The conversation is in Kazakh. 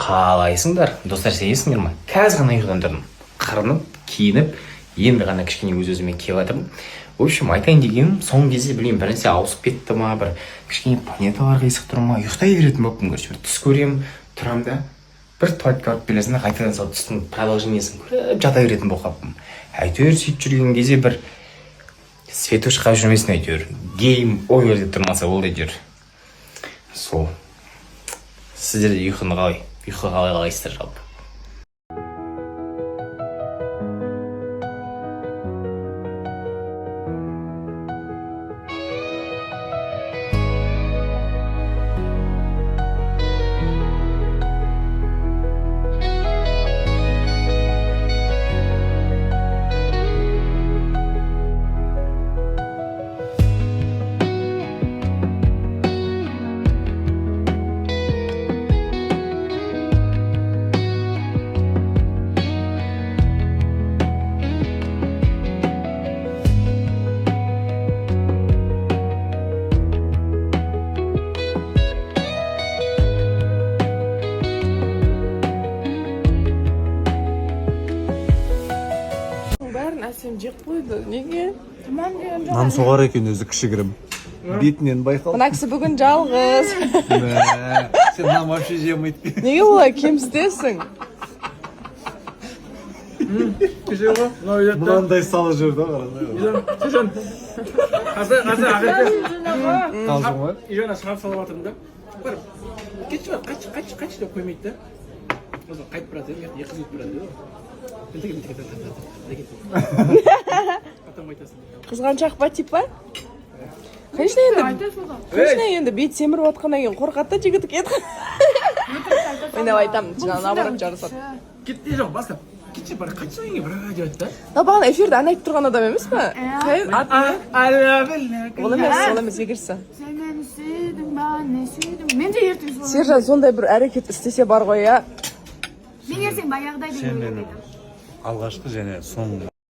Қалайсыңдар? Достар, сәйесіңдер ма? Қазір ғана ұйқыдан тұрдым. Қырынып, киініп, енді ғана кішкене өз-өзіме келіп жатырмын. В общем, айтайын дегенім, соңғы кезде білмеймін, бір нәрсе ауысып кетті ма, бір кішкене планеталар қисық тұр ма, ұйықтай беретін болыппын, короче, бір түс көремін, тұрамын да, бір туалетке барып келесің да, қайтадан сол түстің продолжениесін көріп жата беретін болып қалыппын. Әйтеуір сөйтіп жүрген кезде бір светош қағып жүрмесін, әйтеуір гейм овер деп тұрмаса болды әйтеуір. Сол. Сіздер де ұйқы қалай қалайсыздар жалпы? Әсем жек қойды. Неге? Нан соғар екен өзі кішігірім. Бетінен байқал. Мына кісі бүгін жалғыз. Сен нан вообще жемейді. Неге олай кемсітесің? Мынандай салы жүрді ғой. Қалжың ба? Ижана шығарып салып жатырмын да. Бір кетші бар, қач деп қоймайды да. Сосын қайтып барады, екі қыз өтіп барады. Қызғаншақ па типа? Конечно енді бет семіріп отқаннан кейін қорқады да жігіті кетті. Ойнап айтамын, наоборот жарысады. Кетті жоқ, басқа. Кетші бар, қач ойынға бір деп айтты да. Бағана эфирде ән айтып тұрған адам емес па? Ол емес, егерсі. Сержан сондай бір әрекет істесе бар ғой, я. Мен ерсең баяғыдай деген Сен менің алғашқы және соңғы